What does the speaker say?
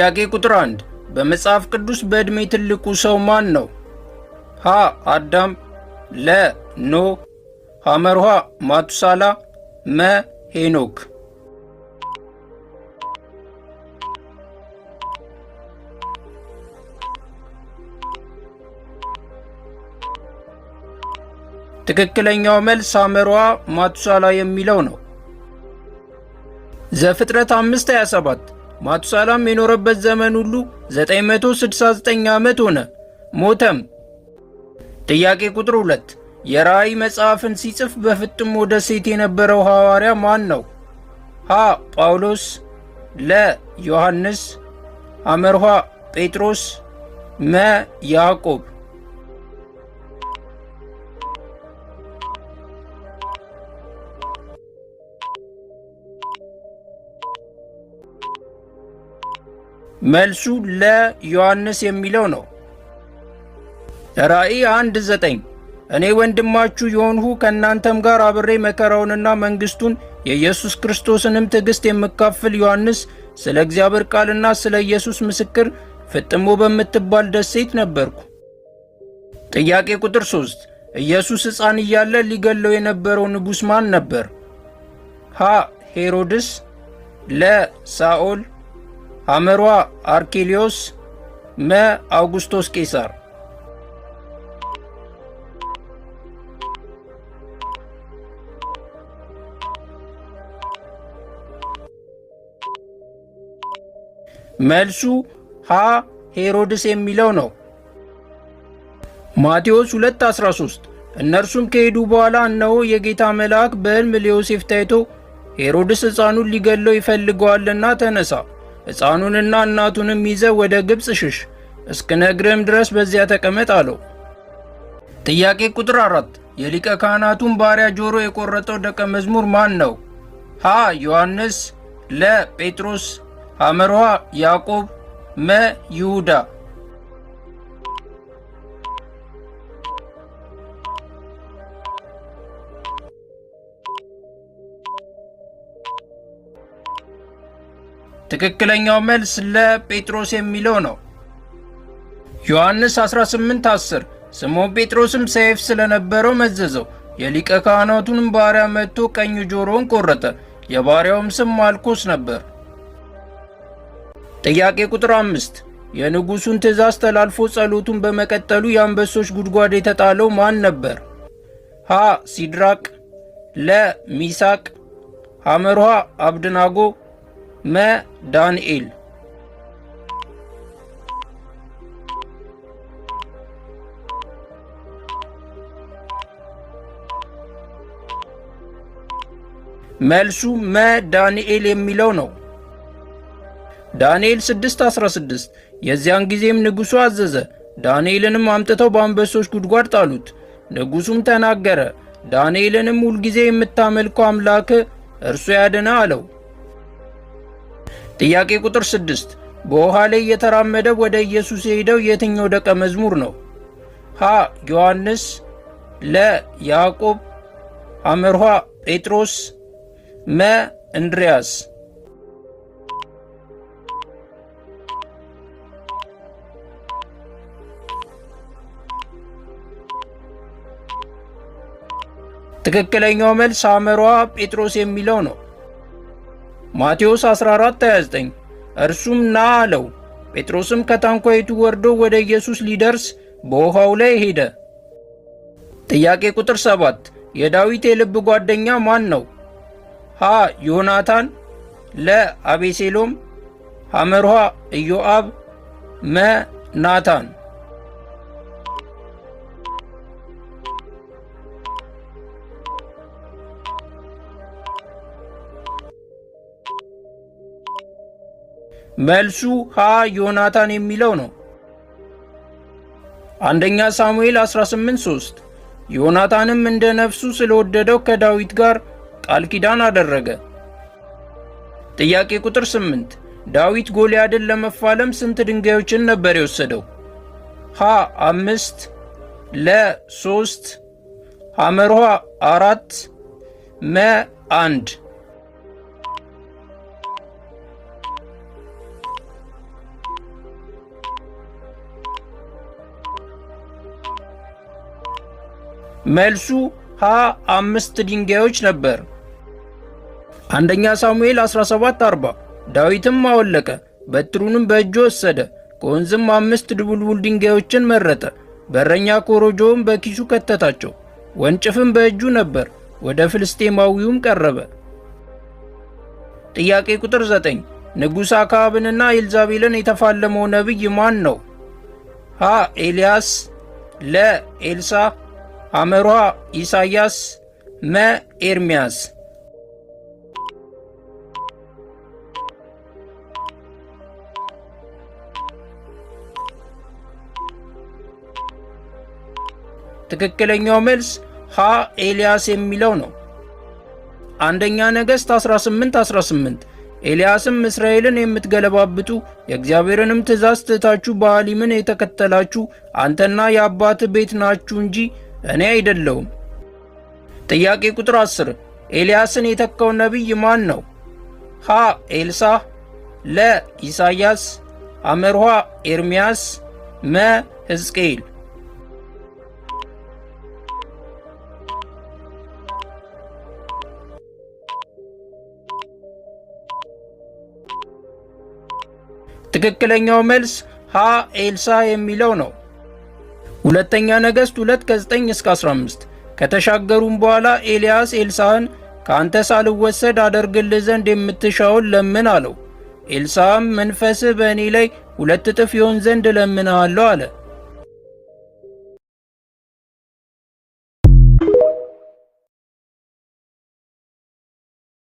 ጥያቄ ቁጥር 1 በመጽሐፍ ቅዱስ በዕድሜ ትልቁ ሰው ማን ነው? ሀ አዳም፣ ለ ኖህ፣ ሐመርሃ ማቱሳላ፣ መ ሄኖክ። ትክክለኛው መልስ ሐመርሃ ማቱሳላ የሚለው ነው። ዘፍጥረት 5:27 ማቱሳላም የኖረበት ዘመን ሁሉ 969 ዓመት ሆነ፣ ሞተም። ጥያቄ ቁጥር 2 የራእይ መጽሐፍን ሲጽፍ በፍጥሞ ደሴት የነበረው ሐዋርያ ማን ነው? ሀ ጳውሎስ፣ ለ ዮሐንስ፣ ሐመርሃ ጴጥሮስ፣ መ ያዕቆብ። መልሱ ለዮሐንስ የሚለው ነው። ራእይ 1:9 እኔ ወንድማችሁ የሆንሁ ከእናንተም ጋር አብሬ መከራውንና መንግሥቱን የኢየሱስ ክርስቶስንም ትዕግሥት የምካፈል ዮሐንስ ስለ እግዚአብሔር ቃልና ስለ ኢየሱስ ምስክር ፍጥሞ በምትባል ደሴት ነበርኩ። ጥያቄ ቁጥር 3 ኢየሱስ ሕፃን እያለ ሊገለው የነበረው ንጉሥ ማን ነበር? ሀ ሄሮድስ፣ ለ ሳኦል፣ ሐመርሃ አርኬልዮስ፣ መ አውግስጦስ ቄሳር። መልሱ ሀ ሄሮድስ የሚለው ነው። ማቴዎስ 2:13 እነርሱም ከሄዱ በኋላ እነሆ የጌታ መልአክ በሕልም ለዮሴፍ ታይቶ ሄሮድስ ሕፃኑን ሊገለው ይፈልገዋልና ተነሳ፣ ሕፃኑንና እናቱንም ይዘ ወደ ግብፅ ሽሽ፣ እስክነግርህም ድረስ በዚያ ተቀመጥ አለው። ጥያቄ ቁጥር 4 የሊቀ ካህናቱን ባሪያ ጆሮ የቆረጠው ደቀ መዝሙር ማን ነው? ሀ ዮሐንስ፣ ለ ጴጥሮስ፣ ሐመርሃ ያዕቆብ፣ መ ይሁዳ። ትክክለኛው መልስ ለጴጥሮስ የሚለው ነው። ዮሐንስ 18:10 ስምዖን ጴጥሮስም ሰይፍ ስለነበረው መዘዘው፣ የሊቀ ካህናቱንም ባሪያ መጥቶ ቀኝ ጆሮውን ቆረጠ፣ የባሪያውም ስም ማልኮስ ነበር። ጥያቄ ቁጥር 5 የንጉሡን ትእዛዝ ተላልፎ ጸሎቱን በመቀጠሉ የአንበሶች ጉድጓድ የተጣለው ማን ነበር? ሀ ሲድራቅ፣ ለ ሚሳቅ፣ ሐመርሃ አብድናጎ፣ መ ዳንኤል። መልሱ መ ዳንኤል የሚለው ነው። ዳንኤል 6:16 የዚያን ጊዜም ንጉሡ አዘዘ፣ ዳንኤልንም አምጥተው በአንበሶች ጉድጓድ ጣሉት። ንጉሡም ተናገረ፣ ዳንኤልንም ሁልጊዜ የምታመልከው አምላክ እርሱ ያድና አለው። ጥያቄ ቁጥር 6 በውሃ ላይ እየተራመደ ወደ ኢየሱስ የሄደው የትኛው ደቀ መዝሙር ነው? ሀ ዮሐንስ፣ ለ ያዕቆብ፣ ሐመርሃ ጴጥሮስ፣ መ እንድርያስ። ትክክለኛው መልስ ሐመርሃ ጴጥሮስ የሚለው ነው። ማቴዎስ 14:29 እርሱም ና አለው። ጴጥሮስም ከታንኳይቱ ወርዶ ወደ ኢየሱስ ሊደርስ በውሃው ላይ ሄደ። ጥያቄ ቁጥር 7 የዳዊት የልብ ጓደኛ ማን ነው? ሀ ዮናታን፣ ለ አቤሴሎም፣ ሐመርሃ ኢዮአብ፣ መ ናታን። መልሱ ሀ ዮናታን የሚለው ነው። አንደኛ ሳሙኤል 18:3 ዮናታንም እንደ ነፍሱ ስለወደደው ከዳዊት ጋር ቃል ኪዳን አደረገ። ጥያቄ ቁጥር 8 ዳዊት ጎልያድን ለመፋለም ስንት ድንጋዮችን ነበር የወሰደው? ሀ 5፣ ለ 3፣ ሐመርሃ 4፣ መ 1። መልሱ ሀ 5 ድንጋዮች ነበር። አንደኛ ሳሙኤል 17:40 ዳዊትም አወለቀ፣ በትሩንም በእጁ ወሰደ፣ ከወንዝም 5 ድቡልቡል ድንጋዮችን መረጠ፣ በረኛ ኮረጆውም በኪሱ ከተታቸው፣ ወንጭፍም በእጁ ነበር፣ ወደ ፍልስጤማዊውም ቀረበ። ጥያቄ ቁጥር 9 ንጉሥ አክዓብንና ኤልዛቤልን የተፋለመው ነቢይ ማን ነው? ሀ ኤልያስ፣ ለ ኤልሳዕ፣ ሐመርሃ ኢሳይያስ፣ መ ኤርምያስ። ትክክለኛው መልስ ሀ ኤልያስ የሚለው ነው። አንደኛ ነገሥት 18:18 ኤልያስም እስራኤልን የምትገለባብጡ የእግዚአብሔርንም ትእዛዝ ትታችሁ በአሊምን የተከተላችሁ አንተና የአባት ቤት ናችሁ እንጂ እኔ አይደለሁም። ጥያቄ ቁጥር 10 ኤልያስን የተካው ነቢይ ማን ነው? ሀ ኤልሳዕ፣ ለ ኢሳይያስ፣ ሐመርሃ ኤርምያስ፣ መ ሕዝቅኤል። ትክክለኛው መልስ ሀ ኤልሳዕ የሚለው ነው። ሁለተኛ ነገሥት 2:9-15 ከተሻገሩም በኋላ ኤልያስ ኤልሳዕን ከአንተ ሳልወሰድ አደርግልህ ዘንድ የምትሻውን ለምን አለው። ኤልሳዕም መንፈስህ በእኔ ላይ 2 እጥፍ ይሆን ዘንድ እለምንሃለሁ አለ።